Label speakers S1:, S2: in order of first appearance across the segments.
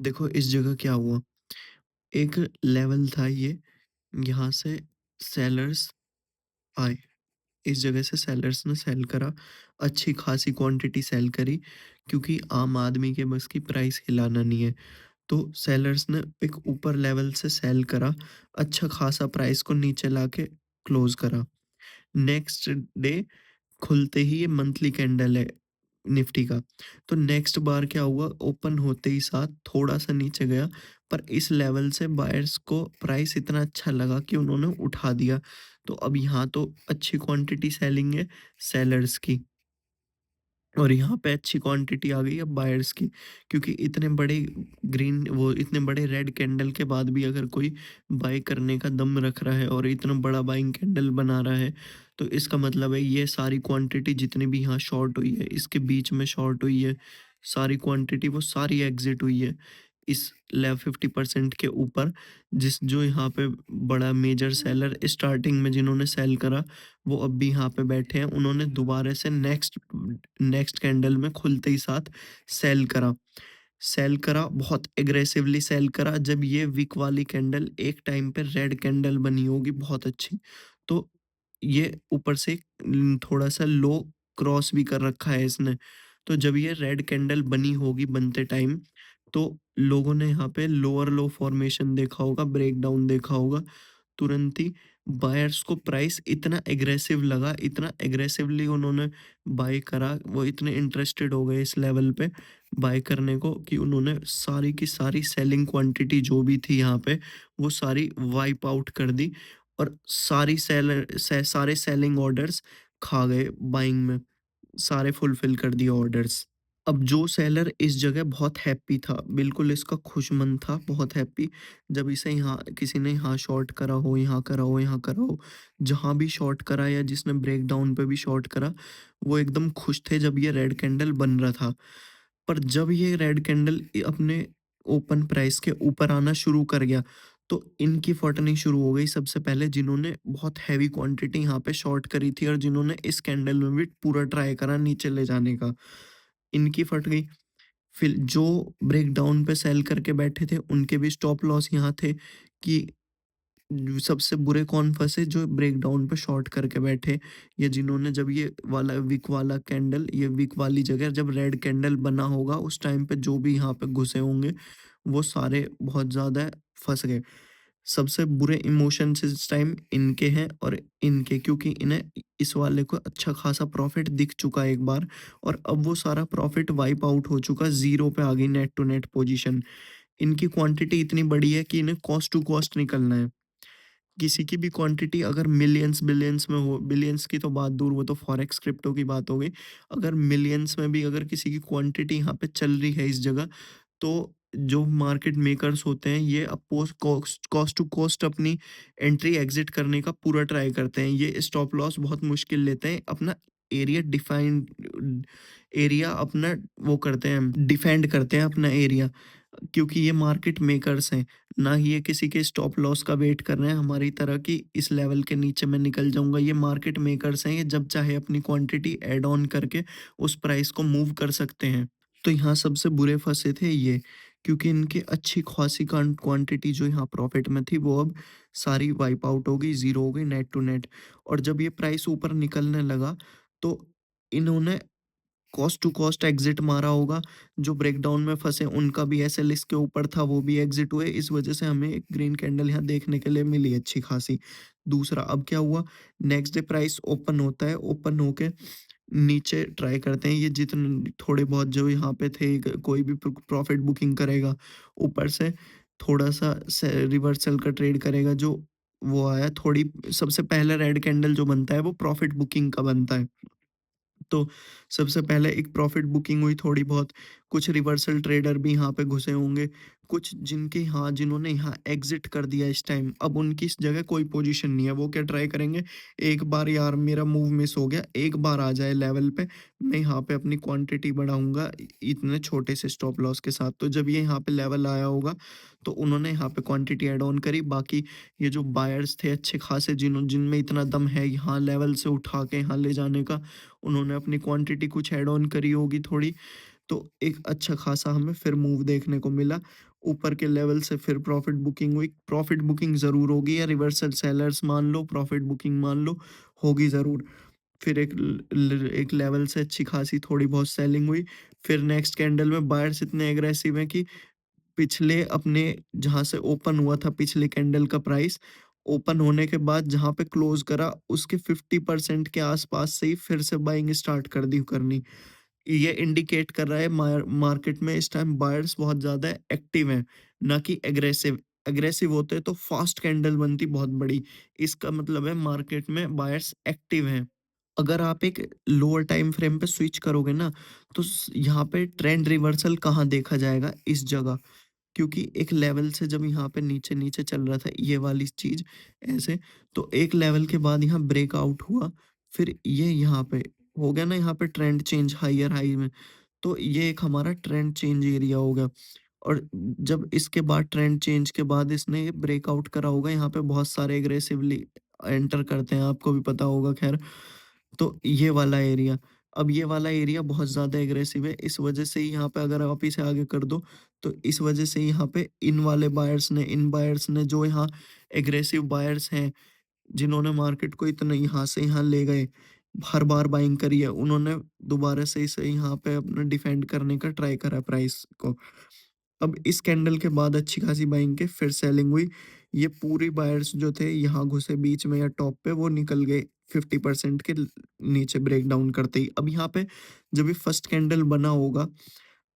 S1: देखो इस जगह क्या हुआ, एक लेवल था ये, यहाँ से सेलर्स आए, इस जगह से सेलर्स ने सेल करा, अच्छी खासी क्वांटिटी सेल करी क्योंकि आम आदमी के बस की प्राइस हिलाना नहीं है। तो सेलर्स ने एक ऊपर लेवल से सेल करा, अच्छा खासा प्राइस को नीचे लाके क्लोज़ करा। नेक्स्ट डे खुलते ही ये मंथली कैंडल है निफ्टी का। तो नेक्स्ट बार क्या हुआ, ओपन होते ही साथ थोड़ा-सा नीचे गया, पर इस लेवल से बायर्स को प्राइस इतना अच्छा लगा कि उन्होंने उठा दिया। तो अब यहाँ तो अच्छी क्वांटिटी सेलिंग है सेलर्स की। और यहाँ पे अच्छी क्वांटिटी आ गई है बायर्स की, क्योंकि इतने बड़े रेड कैंडल के बाद भी अगर कोई बाय करने का दम रख रहा है और इतना बड़ा बाइंग कैंडल बना रहा है, तो इसका मतलब है ये सारी क्वांटिटी जितनी भी यहाँ शॉर्ट हुई है, इसके बीच में शॉर्ट हुई है, सारी क्वांटिटी वो सारी एग्जिट हुई है इस लेव 50% के ऊपर। जिस जो यहाँ पे बड़ा मेजर सेलर स्टार्टिंग में जिन्होंने सेल करा, वो अब भी यहाँ पे बैठे हैं, उन्होंने दोबारा से नेक्स्ट नेक्स्ट कैंडल में खुलते ही साथ सेल करा। सेल करा, बहुत एग्रेसिवली सेल करा। जब ये विक वाली कैंडल एक टाइम पे रेड कैंडल बनी होगी बहुत अच्छी, तो ये ऊपर से थोड़ा-सा लो क्रॉस भी कर रखा है इसने। तो जब ये रेड कैंडल बनी होगी बनते टाइम, तो लोगों ने यहाँ पे लोअर लो फॉर्मेशन देखा होगा, ब्रेकडाउन देखा होगा, तुरंत ही बायर्स को प्राइस इतना एग्रेसिव लगा, इतना एग्रेसिवली उन्होंने बाय करा, वो इतने इंटरेस्टेड हो गए इस लेवल पे बाय करने को कि उन्होंने सारी की सारी सेलिंग क्वांटिटी जो भी थी यहाँ पे, वो सारी वाइप आउट कर दी और सारे सेलिंग ऑर्डर्स खा गए बाइंग में, सारे फुलफिल कर दिए ऑर्डर्स। अब जो सेलर इस जगह बहुत हैप्पी था, बिल्कुल इसका खुशमन था, बहुत हैप्पी, जब इसे यहाँ किसी ने यहाँ शॉर्ट करा हो, यहाँ करा हो, यहाँ करा हो, जहाँ भी शॉर्ट करा या जिसने ब्रेकडाउन पे भी शॉर्ट करा, वो एकदम खुश थे जब ये रेड कैंडल बन रहा था। पर जब ये रेड कैंडल अपने ओपन प्राइस के ऊपर आना शुरू कर गया, तो इनकी फटनी शुरू हो गई सबसे पहले, जिन्होंने बहुत हैवी क्वांटिटी यहाँ पे शॉर्ट करी थी और जिन्होंने इस कैंडल में भी पूरा ट्राई करा नीचे ले जाने का, इनकी फट गई। फिर जो ब्रेकडाउन पे सेल करके बैठे थे, उनके भी स्टॉप लॉस यहाँ थे कि सबसे बुरे कौन फँसे, जो ब्रेकडाउन पे शॉर्ट करके बैठे या जिन्होंने जब ये विक वाली जगह जब रेड कैंडल बना होगा, उस टाइम पे जो भी यहाँ पे घुसे होंगे, वो सारे बहुत ज़्यादा फँस गए। सबसे बुरे इमोशंस इस टाइम इनके हैं और इनके, क्योंकि इन्हें इस वाले को अच्छा खासा प्रॉफ़िट दिख चुका है एक बार और अब वो सारा प्रॉफ़िट वाइप आउट हो चुका, ज़ीरो पे आ गई नेट टू नेट पोज़ीशन। इनकी क्वांटिटी इतनी बड़ी है कि इन्हें कॉस्ट टू कॉस्ट निकलना है। किसी की भी क्वांटिटी अगर मिलियंस बिलियंस में हो, बिलियंस की तो बात दूर, वो तो फॉरेक्स क्रिप्टो की बात हो गई। अगर मिलियंस में भी अगर किसी की क्वांटिटी यहाँ पे चल रही है इस जगह, तो जो मार्केट मेकर्स होते हैं ये अपोज़ कॉस्ट टू कॉस्ट अपनी एंट्री एग्ज़िट करने का पूरा ट्राई करते हैं। ये स्टॉप लॉस बहुत मुश्किल लेते हैं, अपना एरिया डिफाइंड एरिया अपना वो करते हैं, डिफेंड करते हैं अपना एरिया, क्योंकि ये मार्केट मेकर्स हैं, ना ही ये किसी के स्टॉप लॉस का वेट कर रहे हैं हमारी तरह कि इस लेवल के नीचे मैं निकल जाऊँगा। ये मार्केट मेकर्स हैं, ये जब चाहे अपनी क्वांटिटी ऐड ऑन करके उस प्राइस को मूव कर सकते हैं। तो यहाँ सबसे बुरे फँसे थे ये, क्योंकि इनकी अच्छी खासी क्वांटिटी जो यहाँ प्रॉफ़िट में थी, वो अब सारी वाइप आउट हो गई, ज़ीरो हो गई नेट टू नेट। और जब ये प्राइस ऊपर निकलने लगा, तो इन्होंने कॉस्ट टू कॉस्ट एग्ज़िट मारा होगा, जो ब्रेकडाउन में फँसे उनका भी एसएल इसके ऊपर था, वो भी एग्ज़िट हुए, इस वजह से हमें एक ग्रीन कैंडल यहाँ देखने के लिए मिली अच्छी खासी। दूसरा अब क्या हुआ, नेक्स्ट डे प्राइस ओपन होता है, ओपन होके नीचे ट्राई करते हैं, ये जितने थोड़े बहुत जो यहाँ पे थे, कोई भी प्रॉफिट बुकिंग करेगा, ऊपर से थोड़ा-सा से रिवर्सल का ट्रेड करेगा, जो वो आया थोड़ी, सबसे पहला रेड कैंडल जो बनता है वो प्रॉफिट बुकिंग का बनता है। तो सबसे पहले एक प्रॉफ़िट बुकिंग हुई थोड़ी बहुत, कुछ रिवर्सल ट्रेडर भी यहाँ पे घुसे होंगे, कुछ जिन्होंने यहाँ एग्ज़िट कर दिया इस टाइम, अब उनकी इस जगह कोई पोज़ीशन नहीं है, वो क्या ट्राई करेंगे, एक बार यार मेरा मूव मिस हो गया, एक बार आ जाए लेवल पे, मैं यहाँ पे अपनी क्वांटिटी बढ़ाऊँगा इतने छोटे से स्टॉप लॉस के साथ। तो जब ये यहाँ पे लेवल आया होगा, तो उन्होंने यहाँ पे क्वांटिटी ऐड ऑन करी, बाकी ये जो बायर्स थे अच्छे खासे जिनमें इतना दम है यहाँ लेवल से उठा के यहाँ ले जाने का, उन्होंने अपनी क्वांटिटी कुछ ऐड ऑन करी होगी थोड़ी, तो एक अच्छा खासा हमें फिर मूव देखने को मिला ऊपर के लेवल से फिर प्रॉफिट बुकिंग हुई, प्रॉफिट बुकिंग ज़रूर होगी या रिवर्सल सेलर्स मान लो, प्रॉफिट बुकिंग मान लो, होगी ज़रूर। फिर एक लेवल से अच्छी खासी थोड़ी बहुत सेलिंग हुई, फिर नेक्स्ट कैंडल में बायर्स इतने एग्रेसिव हैं कि पिछले अपने जहाँ से ओपन हुआ था पिछले कैंडल का प्राइस, ओपन होने के बाद जहाँ पे क्लोज़ करा उसके 50% के आस-पास से ही फिर से बाइंग स्टार्ट कर दी करनी। ये इंडिकेट कर रहा है मार्केट में इस टाइम बायर्स बहुत ज़्यादा एक्टिव हैं, ना कि एग्रेसिव। एग्रेसिव होते तो फास्ट कैंडल बनती बहुत बड़ी। इसका मतलब है मार्केट में बायर्स एक्टिव हैं। अगर आप एक लोअर टाइम फ्रेम पे स्विच करोगे ना, तो यहाँ पे ट्रेंड रिवर्सल कहाँ देखा जाएगा, इस जगह। क्योंकि एक लेवल से जब यहाँ पे नीचे-नीचे चल रहा था ये वाली चीज़ ऐसे, तो एक लेवल के बाद यहाँ ब्रेकआउट हुआ, फिर ये यहाँ पे हो गया ना, यहाँ पे ट्रेंड चेंज हायर हाई में, तो ये एक हमारा ट्रेंड चेंज एरिया हो गया। और जब इसके बाद ट्रेंड चेंज के बाद इसने ये ब्रेकआउट करा होगा, यहाँ पे बहुत सारे एग्रेसिवली एंटर करते हैं, आपको भी पता होगा खैर। तो ये वाला एरिया, अब ये वाला एरिया बहुत ज़्यादा एग्रेसिव है, इस वजह से ही यहाँ पे अगर आप इसे आगे कर दो, तो इस वजह से यहाँ पे इन बायर्स ने जो यहाँ एग्रेसिव बायर्स हैं, जिन्होंने मार्केट को इतना यहाँ से यहाँ ले गए, हर बार बाइंग करी है, उन्होंने दोबारा से इसे यहाँ पे अपना डिफेंड करने का ट्राई करा प्राइस को। अब इस कैंडल के बाद अच्छी खासी बाइंग के फिर सेलिंग हुई। ये पूरे बायर्स जो थे यहाँ घुसे बीच में या टॉप पे, वो निकल गए 50% के नीचे ब्रेकडाउन करते ही। अब यहाँ पे जब ये फर्स्ट कैंडल बना होगा,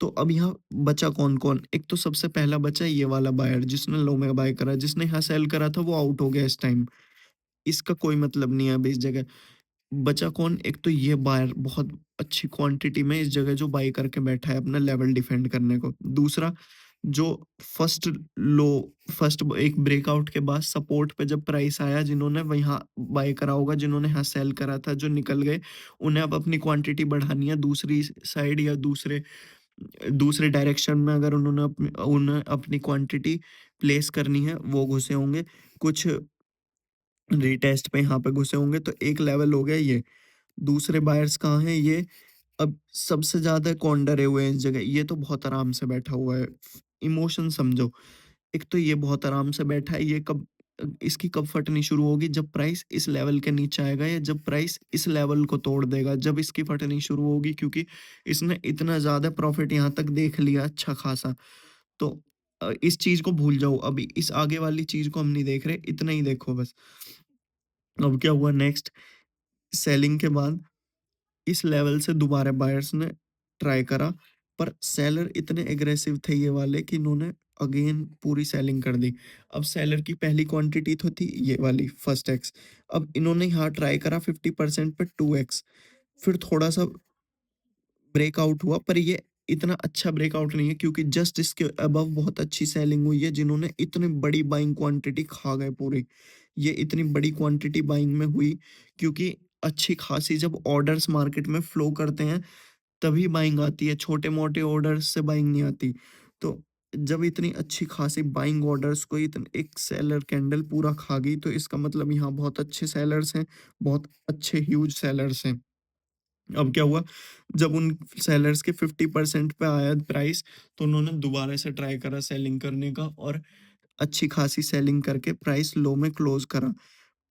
S1: तो अब यहाँ बचा कौन-कौन? एक तो सबसे पहला बचा ये वाला बायर जिसने लो में बाय करा, जिसने यहाँ सेल करा था वो आउट हो गया इस टाइम। इसका कोई मतलब नहीं है अब इस जगह। बचा कौन? एक तो ये बायर बहुत अच्छी क्वांटिटी में इस जगह जो बाय करके बैठा है अपना लेवल डिफेंड करने को। दूसरा, जो फर्स्ट लो फर्स्ट एक ब्रेकआउट के बाद सपोर्ट पे जब प्राइस आया, जिन्होंने वहाँ बाय करा होगा, जिन्होंने यहाँ सेल करा था, जो निकल गए, उन्हें अब अपनी क्वांटिटी बढ़ानी है दूसरी साइड या दूसरे दूसरे डायरेक्शन में, अगर उन्हें अपनी क्वांटिटी प्लेस करनी है, वो घुसे होंगे। कुछ रीटेस्ट पे यहाँ पे घुसे होंगे, तो एक लेवल हो गया ये। दूसरे बायर्स कहाँ हैं ये? अब सबसे ज़्यादा कौन डरे हुए हैं इस जगह? ये तो बहुत आराम से बैठा हुआ है। इमोशन समझो। एक तो ये बहुत आराम से बैठा है, ये इसकी कब फटनी शुरू होगी? जब प्राइस इस लेवल के नीचे आएगा या जब प्राइस इस लेवल को तोड़ देगा, जब इसकी फटनी शुरू होगी, क्योंकि इसने इतना ज़्यादा प्रॉफ़िट यहाँ तक देख लिया अच्छा खासा। तो इस चीज़ को भूल जाओ, अभी इस आगे वाली चीज़ को हम नहीं देख रहे, इतना ही देखो बस। अब क्या हुआ नेक्स्ट? सेलिंग के बाद इस लेवल से दोबारा बायर्स ने ट्राई करा, पर सेलर इतने एग्रेसिव थे ये वाले कि इन्होंने अगेन पूरी सेलिंग कर दी। अब सेलर की पहली क्वांटिटी तो थी ये वाली फर्स्ट एक्स, अब इन्होंने यहाँ ट्राई करा 50% पे 2x, फिर थोड़ा-सा ब्रेकआउट हुआ, पर ये इतना अच्छा ब्रेकआउट नहीं है क्योंकि जस्ट इसके अबव बहुत अच्छी सेलिंग हुई है, जिन्होंने इतनी बड़ी बाइंग क्वांटिटी खा गए पूरी। ये इतनी बड़ी क्वांटिटी बाइंग में हुई क्योंकि अच्छी खासी जब ऑर्डर्स मार्केट में फ्लो करते हैं, तभी बाइंग आती है, छोटे-मोटे ऑर्डर्स से बाइंग नहीं आती। तो जब इतनी अच्छी खासी बाइंग ऑर्डर्स को एक सेलर कैंडल पूरा खा गई, तो इसका मतलब यहाँ बहुत अच्छे सेलर्स हैं, बहुत अच्छे ह्यूज सेलर्स हैं। अब क्या हुआ, जब उन सेलर्स के 50% पे आया प्राइस, तो उन्होंने दोबारा से ट्राई करा सेलिंग करने का और अच्छी खासी सेलिंग करके प्राइस लो में क्लोज़ करा।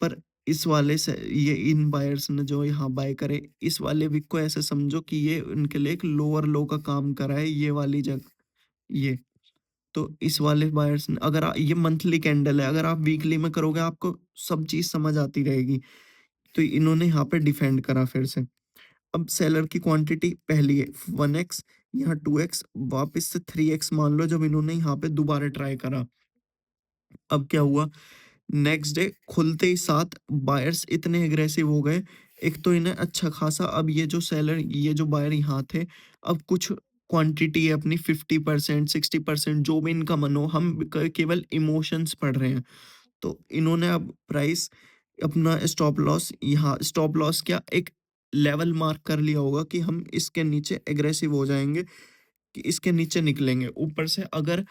S1: पर इस वाले से ये इन बायर्स ने जो यहाँ बाय करे, इस वाले वीक को ऐसे समझो कि ये उनके लिए एक लोअर लो का काम करा है, ये वाली ये। तो इस वाले बायर्स ने, अगर ये मंथली कैंडल है, अगर आप वीकली में करोगे आपको सब चीज़ समझ आती रहेगी। तो इन्होंने यहाँ पे डिफेंड करा फिर से। अब सेलर की क्वांटिटी पहली है 1x, यहाँ 2x, वापस से 3x मान लो जब इन्होंने यहाँ पे दोबारा ट्राई करा। अब क्या हुआ, नेक्स्ट डे खुलते ही साथ बायर्स इतने एग्रेसिव हो गए, एक तो इन्हें अच्छा खासा, अब ये जो बायर यहाँ थे, अब कुछ क्वांटिटी है अपनी 50% 60% जो भी इनका मन हो, हम केवल इमोशंस पढ़ रहे हैं। तो इन्होंने अब प्राइस अपना स्टॉप लॉस क्या, एक लेवल मार्क कर लिया होगा कि हम इसके नीचे एग्रेसिव हो जाएँगे, कि इसके नीचे निकलेंगे। ऊपर से अगर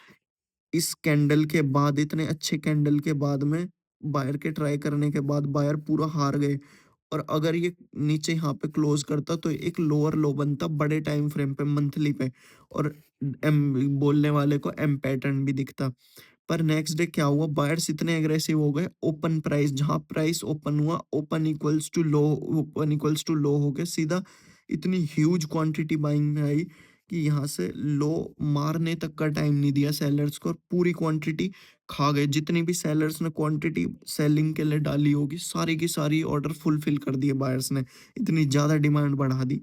S1: इस कैंडल के बाद, इतने अच्छे कैंडल के बाद में बायर के ट्राई करने के बाद बायर पूरा हार गए और अगर ये नीचे यहाँ पे क्लोज़ करता तो एक लोअर लो बनता बड़े टाइम फ्रेम पे मंथली पे, और एम बोलने वाले को एम पैटर्न भी दिखता। पर नेक्स्ट डे क्या हुआ, बायर्स इतने एग्रेसिव हो गए, ओपन प्राइस जहां प्राइस ओपन हुआ, ओपन इक्वल्स टू लो हो गया सीधा। इतनी ह्यूज क्वांटिटी बाइंग में आई कि यहाँ से लो मारने तक का टाइम नहीं दिया सेलर्स को, और पूरी क्वांटिटी खा गए। जितनी भी सेलर्स ने क्वांटिटी सेलिंग के लिए डाली होगी सारी की सारी ऑर्डर फुलफिल कर दिए बायर्स ने, इतनी ज़्यादा डिमांड बढ़ा दी।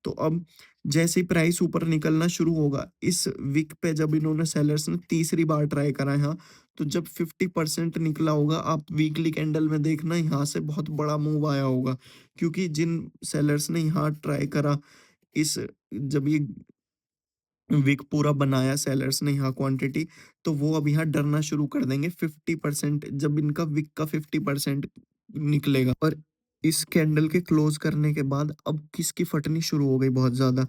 S1: तो अब जैसे ही प्राइस ऊपर निकलना शुरू होगा, इस वीक पे जब इन्होंने सेलर्स ने तीसरी बार ट्राई करा यहाँ, तो जब 50% निकला होगा, आप वीकली कैंडल में देखना यहाँ से बहुत बड़ा मूव आया होगा। क्योंकि जिन सेलर्स ने यहाँ ट्राई करा, इस जब ये विक पूरा बनाया सेलर्स ने यहाँ क्वांटिटी, तो वो अब यहाँ डरना शुरू कर देंगे 50% जब इनका विक का 50% निकलेगा। और इस कैंडल के क्लोज करने के बाद अब किसकी फटनी शुरू हो गई बहुत ज़्यादा,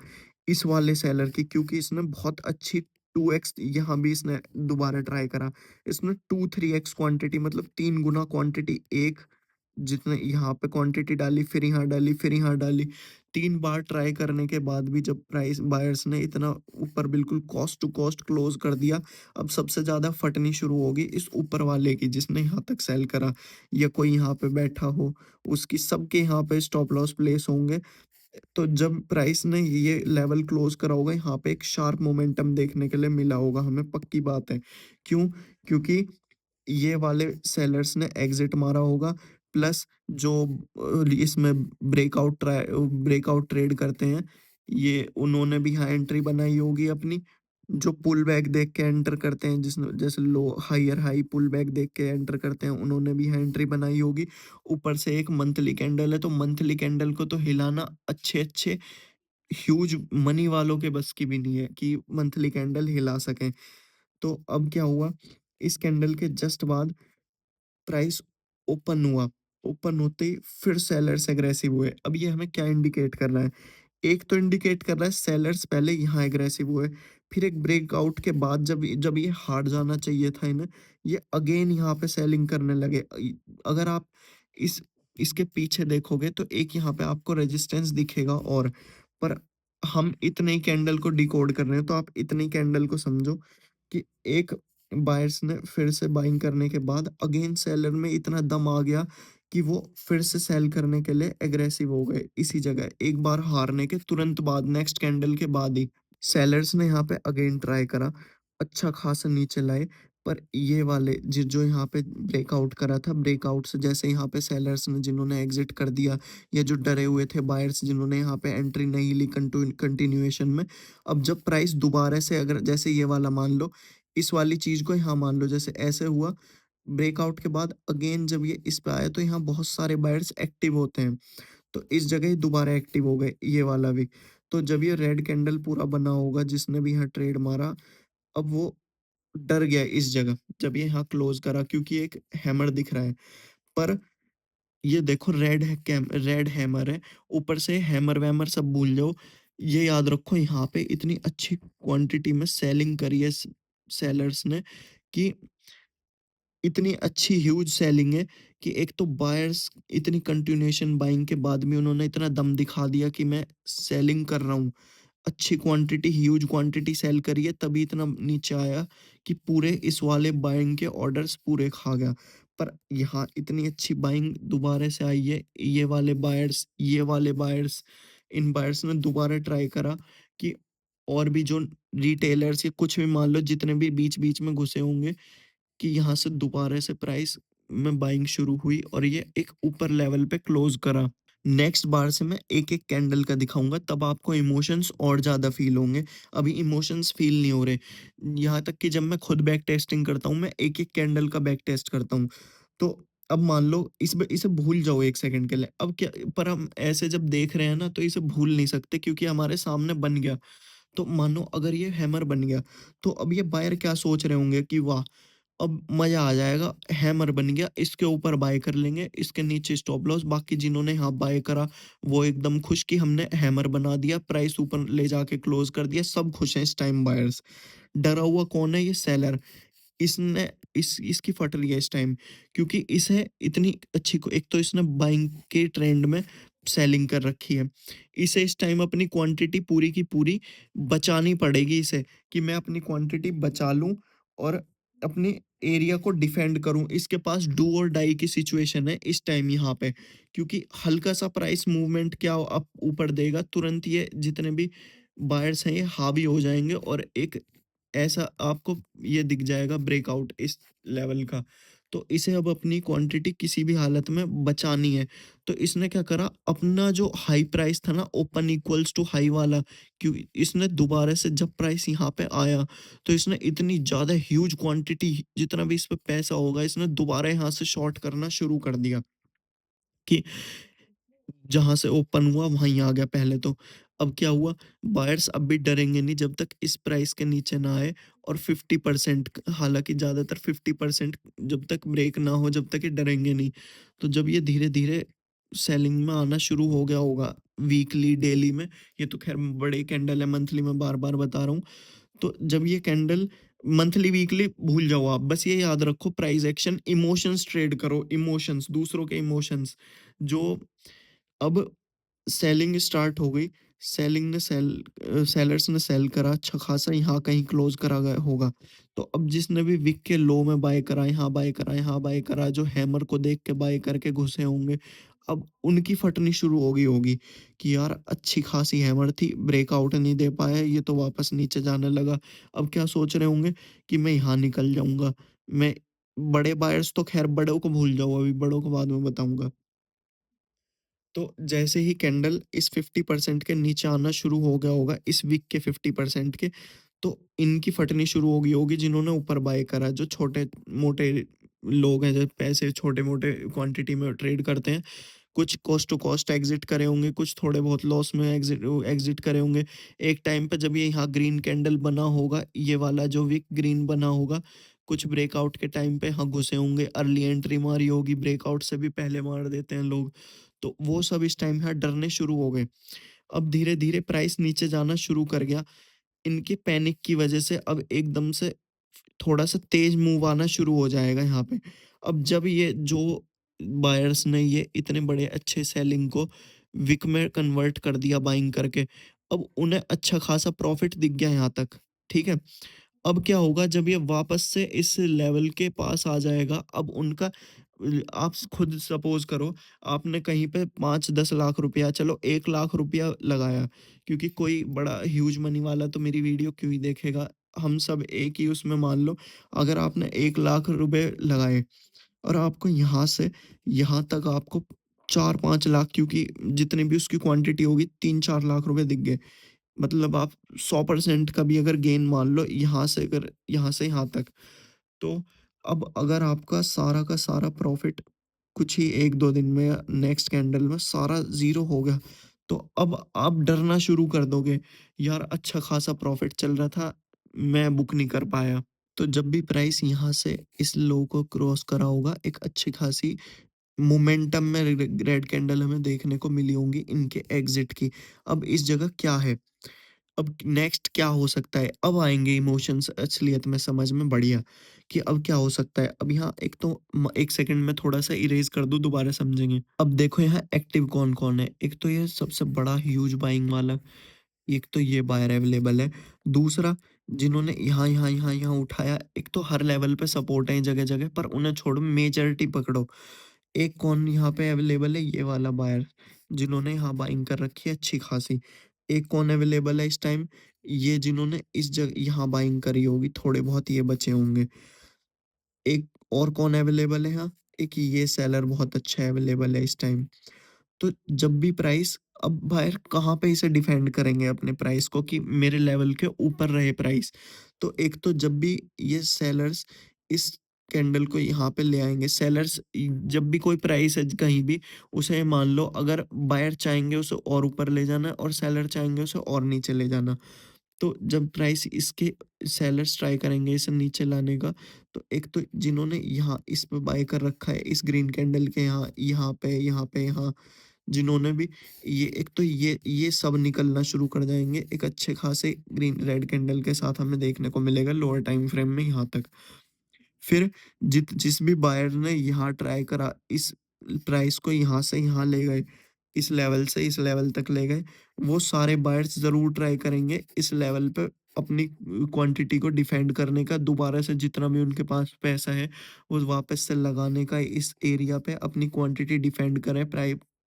S1: इस वाले सेलर की, क्योंकि इसने बहुत अच्छी 2x यहाँ भी इसने दोबारा ट्राई करा। इसने 2-3x क्वांटिटी, मतलब 3 गुना क्वांटिटी, एक जितने यहाँ पे क्वांटिटी डाली, फिर यहाँ डाली, फिर यहाँ डाली। 3 बार ट्राई करने के बाद भी जब प्राइस बायर्स ने इतना ऊपर बिल्कुल कॉस्ट टू कॉस्ट क्लोज़ कर दिया, अब सबसे ज़्यादा फटनी शुरू होगी इस ऊपर वाले की, जिसने यहाँ तक सेल करा, या कोई यहाँ पे बैठा हो, उसकी सबके यहाँ पे स्टॉप लॉस प्लेस होंगे। तो जब प्राइस ने ये लेवल क्लोज़ करा होगा, यहाँ पे एक शार्प मोमेंटम देखने के लिए मिला होगा हमें, पक्की बात है। क्यों? क्योंकि ये वाले सेलर्स ने एग्जिट मारा होगा, प्लस जो इसमें ब्रेकआउट ट्रेड करते हैं, ये उन्होंने भी यहाँ एंट्री बनाई होगी अपनी। जो पुल बैक देख के एंटर करते हैं, जिसने जैसे low higher high pull back देख के एंटर करते हैं, उन्होंने भी यहाँ एंट्री बनाई होगी। ऊपर से एक मंथली कैंडल है, तो मंथली कैंडल को तो हिलाना अच्छे अच्छे ह्यूज मनी वालों के बस की भी नहीं है कि मंथली कैंडल हिला सकें। तो अब क्या हुआ, इस कैंडल के जस्ट बाद प्राइस ओपन हुआ, ओपन होते ही फिर सेलर्स एग्रेसिव हुए। अब ये हमें क्या इंडिकेट कर रहा है? एक तो इंडिकेट कर रहा है सेलर्स पहले यहाँ एग्रेसिव हुए, फिर एक ब्रेकआउट के बाद जब जब ये हार्ड जाना चाहिए था इन्हें, ये अगेन यहाँ पे सेलिंग करने लगे। अगर आप इस इसके पीछे देखोगे तो एक यहाँ पे आपको रेजिस्टेंस दिखेगा, और पर हम इतने ही कैंडल को डिकोड कर रहे हैं, तो आप इतनी कैंडल को समझो कि एक बायर्स ने फिर से बाइंग करने के बाद अगेन सेलर में इतना दम आ गया कि वो फिर से सेल करने के लिए एग्रेसिव हो गए इसी जगह, एक बार हारने के तुरंत बाद, नेक्स्ट कैंडल के बाद ही। सेलर्स ने यहाँ पे अगेन ट्राई करा, अच्छा खासा नीचे लाए, पर ये वाले जो यहाँ पे ब्रेकआउट करा था, ब्रेकआउट से जैसे यहाँ पे सेलर्स ने जिन्होंने एग्जिट कर दिया, या जो डरे हुए थे बायर्स जिन्होंने यहाँ पे एंट्री नहीं ली कंटिन्यूएशन में, अब जब प्राइस दोबारा से, अगर जैसे ये वाला मान लो, इस वाली चीज़ को यहाँ मान लो जैसे ऐसे हुआ, ब्रेकआउट के बाद अगेन जब ये इस पे आया, तो यहाँ बहुत सारे बायर्स एक्टिव होते हैं, तो इस जगह ही दोबारा एक्टिव हो गए ये वाला भी। तो जब ये रेड कैंडल पूरा बना होगा, जिसने भी यहाँ ट्रेड मारा, अब वो डर गया इस जगह, जब ये यहाँ क्लोज करा, क्योंकि एक हैमर दिख रहा है। पर ये देखो, रेड हैमर है, ऊपर से हैमर वैमर सब भूल जाओ। ये याद रखो, यहाँ पे इतनी अच्छी क्वांटिटी में सेलिंग करी है सेलर्स ने, कि इतनी अच्छी ह्यूज सेलिंग है कि एक तो बायर्स इतनी कंटिन्यूएशन बाइंग के बाद भी उन्होंने इतना दम दिखा दिया कि मैं सेलिंग कर रहा हूँ। अच्छी क्वांटिटी, ह्यूज क्वांटिटी सेल करी है, तभी इतना नीचे आया कि पूरे इस वाले बाइंग के ऑर्डर्स पूरे खा गया। पर यहाँ इतनी अच्छी बाइंग दोबारा से आई है, ये वाले बायर्स, इन बायर्स ने दोबारा ट्राई करा कि, और भी जो रिटेलर्स या कुछ भी मान लो जितने भी बीच-बीच में घुसे होंगे, कि यहाँ से दोबारा से प्राइस में बाइंग शुरू हुई, और ये एक ऊपर लेवल पे क्लोज करा। नेक्स्ट बार से मैं एक-एक कैंडल का दिखाऊँगा, तब आपको इमोशंस और ज़्यादा फ़ील होंगे। अभी इमोशंस फ़ील नहीं हो रहे। यहाँ तक कि जब मैं खुद बैक टेस्टिंग करता हूँ, मैं एक-एक कैंडल का बैक टेस्ट करता हूँ। तो अब मान लो इसे भूल जाओ 1 सेकंड के लिए। अब क्या, पर हम ऐसे जब देख रहे हैं ना, तो इसे भूल नहीं सकते, क्योंकि हमारे सामने बन गया। तो मानो अगर ये हैमर बन गया, तो अब ये बायर क्या सोच रहे होंगे कि वाह! अब मज़ा आ जाएगा, हैमर बन गया, इसके ऊपर बाय कर लेंगे, इसके नीचे स्टॉप लॉस। बाकी जिन्होंने यहाँ बाय करा, वो एकदम खुश कि हमने हैमर बना दिया, प्राइस ऊपर ले जाके क्लोज़ कर दिया, सब खुश हैं इस टाइम बायर्स। डरा हुआ कौन है? ये सेलर। इसने इस इसकी फट रही है इस टाइम, क्योंकि इसे इतनी अच्छी एक तो इसने बाइंग के ट्रेंड में सेलिंग कर रखी है। इसे इस टाइम अपनी क्वांटिटी पूरी की पूरी बचानी पड़ेगी इसे, कि मैं अपनी क्वांटिटी बचा लूँ और अपने एरिया को डिफेंड करूँ। इसके पास डू और डाई की सिचुएशन है इस टाइम यहाँ पे, क्योंकि हल्का-सा प्राइस मूवमेंट क्या अप ऊपर देगा, तुरंत ये जितने भी बायर्स हैं ये हावी हो जाएँगे और एक ऐसा आपको ये दिख जाएगा ब्रेकआउट इस लेवल का। तो इसे अब अपनी क्वांटिटी किसी भी हालत में बचानी है। तो इसने क्या करा, अपना जो हाई प्राइस था ना ओपन इक्वल्स टू हाई वाला, क्योंकि इसने दोबारा से जब प्राइस यहाँ पे आया, तो इसने इतनी ज़्यादा ह्यूज क्वांटिटी जितना भी इस पे पैसा होगा इसने दोबारा यहाँ से शॉर्ट करना शुरू कर दिया, कि जहाँ से ओपन हुआ वहीं आ गया पहले तो। अब क्या हुआ, बायर्स अब भी डरेंगे नहीं जब तक इस प्राइस के नीचे ना आए, और 50% हालाँकि ज़्यादातर 50% जब तक ब्रेक ना हो जब तक ये डरेंगे नहीं। तो जब ये धीरे-धीरे सेलिंग में आना शुरू हो गया होगा वीकली, डेली में, ये तो ख़ैर बड़े कैंडल है, मंथली में बार-बार बता रहा हूँ। तो जब ये कैंडल मंथली, वीकली भूल जाओ आप, बस ये याद रखो प्राइस एक्शन, इमोशंस ट्रेड करो, इमोशंस, दूसरों के इमोशंस। जो अब सेलिंग स्टार्ट हो गई, सेलर्स ने सेल करा अच्छा खासा, यहाँ कहीं क्लोज़ करा गया होगा। तो अब जिसने भी विक के लो में बाय करा, यहाँ बाय करा, यहाँ बाय करा, जो हैमर को देख के बाय करके घुसे होंगे, अब उनकी फटनी शुरू हो गई होगी कि यार अच्छी खासी हैमर थी, ब्रेकआउट नहीं दे पाया, ये तो वापस नीचे जाने लगा। अब क्या सोच रहे होंगे कि मैं यहाँ निकल जाऊँगा। मैं बड़े बायर्स तो ख़ैर बड़ों को भूल जाओ अभी, बड़ों को बाद में बताऊँगा। तो जैसे ही कैंडल इस 50% के नीचे आना शुरू हो गया होगा, इस वीक के 50% के, तो इनकी फटनी शुरू हो गई होगी जिन्होंने ऊपर बाय करा, जो छोटे-मोटे लोग हैं, जो पैसे छोटे-मोटे क्वांटिटी में ट्रेड करते हैं। कुछ कॉस्ट टू कॉस्ट एग्ज़िट करे होंगे, कुछ थोड़े बहुत लॉस में एग्ज़िट करे होंगे। एक टाइम पे जब ये यहाँ ग्रीन कैंडल बना होगा, ये वाला जो विक ग्रीन बना होगा, कुछ ब्रेकआउट के टाइम पे यहाँ घुसे होंगे, अर्ली एंट्री मारी होगी, ब्रेकआउट से भी पहले मार देते हैं लोग। तो वो सब इस टाइम यहाँ डरने शुरू हो गए। अब धीरे-धीरे प्राइस नीचे जाना शुरू कर गया। इनके पैनिक की वजह से अब एकदम से थोड़ा-सा तेज़ मूव आना शुरू हो जाएगा यहाँ पे। अब जब ये जो बायर्स ने ये इतने बड़े अच्छे सेलिंग को विक में कन्वर्ट कर दिया बाइंग करके, अब उन्हें अच्छा खासा प्रॉफ़िट दिख गया यहाँ तक, ठीक है? अब क्या होगा जब ये वापस से इस लेवल के पास आ जाएगा, अब उनका आप खुद सपोज़ करो, आपने कहीं पे 5-10 लाख रुपया, चलो 1 लाख रुपया लगाया, क्योंकि कोई बड़ा ह्यूज मनी वाला तो मेरी वीडियो क्यों ही देखेगा, हम सब एक ही उसमें मान लो, अगर आपने 1 लाख रुपए लगाए और आपको यहाँ से यहाँ तक आपको 4-5 लाख, क्योंकि जितनी भी उसकी क्वांटिटी होगी 3-4 लाख रुपए दिख गए। मतलब आप 100% का भी अगर गेन मान लो यहाँ से, अगर यहाँ से यहाँ तक, तो अब अगर आपका सारा का सारा प्रॉफ़िट कुछ ही 1-2 दिन में या नेक्स्ट कैंडल में सारा ज़ीरो हो गया, तो अब आप डरना शुरू कर दोगे, यार अच्छा खासा प्रॉफ़िट चल रहा था, मैं बुक नहीं कर पाया। तो जब भी प्राइस यहाँ से इस लो को क्रॉस करा होगा, एक अच्छी खासी मोमेंटम में रेड कैंडल हमें देखने को मिली होंगी इनके एग्ज़िट की। अब इस जगह क्या है? अब नेक्स्ट क्या हो सकता है? अब आएँगे इमोशंस असलियत में समझ में, बढ़िया, कि अब क्या हो सकता है? अब यहाँ एक तो 1 सेकंड में थोड़ा-सा इरेज़ कर दूँ, दोबारा समझेंगे। अब देखो यहाँ एक्टिव कौन-कौन है? एक तो ये सबसे बड़ा ह्यूज बाइंग वाला, एक तो ये बायर अवेलेबल है। दूसरा, जिन्होंने यहाँ उठाया, एक तो हर लेवल पे सपोर्ट है जगह-जगह, पर उन्हें छोड़ो, मेजॉरिटी पकड़ो। एक कौन यहाँ पे अवेलेबल है, ये वाला बायर, जिन्होंने यहाँ बाइंग कर रखी है अच्छी खासी। एक कौन अवेलेबल है इस टाइम, ये जिन्होंने इस जगह यहाँ बाइंग करी होगी, थोड़े बहुत ये बचे होंगे। एक और कौन अवेलेबल है यहाँ, एक ये सेलर बहुत अच्छा अवेलेबल है इस टाइम। तो जब भी प्राइस, अब बायर कहाँ पे इसे डिफेंड करेंगे अपने प्राइस को, कि मेरे लेवल के ऊपर रहे प्राइस। तो एक तो जब भी ये सेलर्स इस कैंडल को यहाँ पे ले आएँगे, सेलर्स जब भी कोई प्राइस है कहीं भी, उसे मान लो अगर बायर चाहेंगे उसे और ऊपर ले जाना और सेलर चाहेंगे उसे और नीचे ले जाना। तो जब प्राइस इसके सेलर्स ट्राई करेंगे इसे नीचे लाने का, तो एक तो जिन्होंने यहाँ इस पे बाय कर रखा है, इस ग्रीन कैंडल के यहाँ, यहाँ, जिन्होंने भी, ये एक तो ये सब निकलना शुरू कर जाएँगे, एक अच्छे खासे ग्रीन रेड कैंडल के साथ हमें देखने को मिलेगा लोअर टाइम फ्रेम में यहाँ तक। फिर जिस भी बायर ने यहाँ ट्राई करा, इस प्राइस को यहाँ से यहाँ ले गए, इस लेवल से इस लेवल तक ले गए, वो सारे बायर्स ज़रूर ट्राई करेंगे इस लेवल पे अपनी क्वांटिटी को डिफेंड करने का, दोबारा से जितना भी उनके पास पैसा है, वो वापस से लगाने का, इस एरिया पे अपनी क्वांटिटी डिफेंड करें,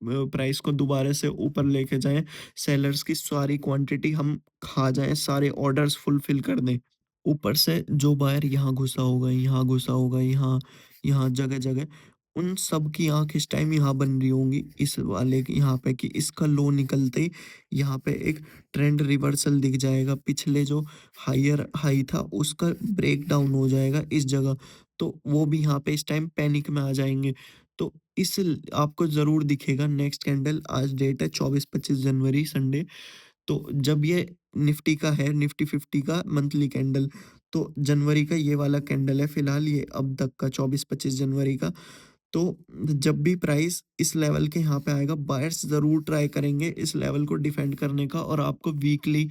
S1: प्राइस को दोबारा से ऊपर लेके जाएँ, सेलर्स की सारी क्वांटिटी हम खा जाएँ, सारे ऑर्डर्स फुलफिल कर दें। ऊपर से जो बायर यहाँ घुसा होगा, यहाँ घुसा होगा, यहाँ यहाँ जगह-जगह, उन सब की आँख इस टाइम यहाँ बन रही होंगी, इस वाले की यहाँ पे, कि इसका लो निकलते ही यहाँ पे एक ट्रेंड रिवर्सल दिख जाएगा। पिछले जो हायर हाई था उसका ब्रेक डाउन हो जाएगा इस जगह, तो वो भी यहाँ पे इस टाइम पैनिक में आ जाएँगे। तो इस ल आपको ज़रूर दिखेगा नेक्स्ट कैंडल, आज डेट है 24-25 जनवरी संडे। तो जब ये निफ्टी का है, निफ्टी 50 का मंथली कैंडल, तो जनवरी का ये वाला कैंडल है फिलहाल, ये अब तक का 24-25 जनवरी का। तो जब भी प्राइस इस लेवल के यहाँ पे आएगा, बायर्स ज़रूर ट्राई करेंगे इस लेवल को डिफेंड करने का, और आपको वीकली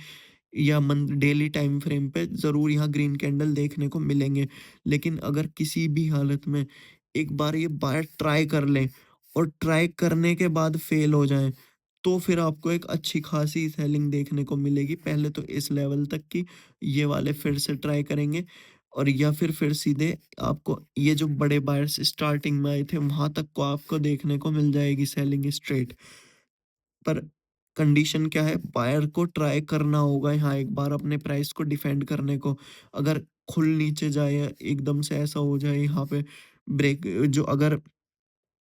S1: या मंथ डेली टाइम फ्रेम पे ज़रूर यहाँ ग्रीन कैंडल देखने को मिलेंगे। लेकिन अगर किसी भी हालत में एक बार ये बायर ट्राई कर लें और ट्राई करने के बाद फेल हो जाएँ, तो फिर आपको एक अच्छी खासी सेलिंग देखने को मिलेगी। पहले तो इस लेवल तक की, ये वाले फिर से ट्राई करेंगे, और या फिर सीधे आपको ये जो बड़े बायर्स स्टार्टिंग में आए थे, वहाँ तक को आपको देखने को मिल जाएगी सेलिंग स्ट्रेट। पर कंडीशन क्या है, बायर को ट्राई करना होगा यहाँ एक बार अपने प्राइस को डिफेंड करने को। अगर खुल नीचे जाए या एकदम से ऐसा हो जाए यहाँ पे ब्रेक, जो अगर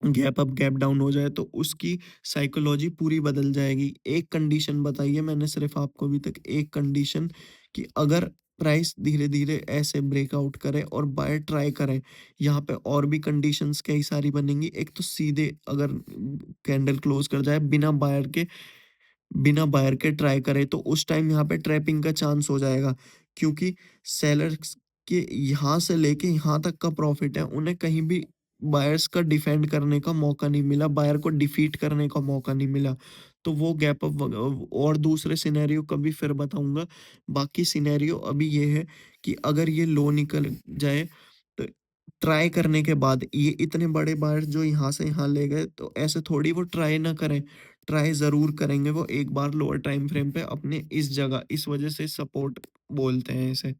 S1: गैप अप गैप डाउन हो जाए, तो उसकी साइकोलॉजी पूरी बदल जाएगी। एक कंडीशन बताई है मैंने सिर्फ़ आपको अभी तक, एक कंडीशन, कि अगर प्राइस धीरे-धीरे ऐसे ब्रेकआउट करे और बायर ट्राई करें, यहाँ पे और भी कंडीशंस कई सारी बनेंगी। एक तो सीधे अगर कैंडल क्लोज़ कर जाए बिना बायर के ट्राई करे, तो उस टाइम यहाँ पे ट्रैपिंग का चांस हो जाएगा, क्योंकि सेलर्स के यहाँ से लेके यहाँ तक का प्रॉफिट है, उन्हें कहीं भी बायर्स का डिफेंड करने का मौका नहीं मिला, बायर को डिफीट करने का मौका नहीं मिला। तो वो गैप अप और दूसरे सिनेरियो कभी फिर बताऊंगा। बाकी सिनेरियो अभी ये है कि अगर ये लो निकल जाए, तो ट्राई करने के बाद ये इतने बड़े बायर्स जो यहाँ से यहाँ ले गए, तो ऐसे थोड़ी वो ट्राई ना करें, ट्राई ज़रूर करेंगे वो एक बार लोअर टाइम फ्रेम पे अपने इस जगह, इस वजह से सपोर्ट बोलते हैं इसे।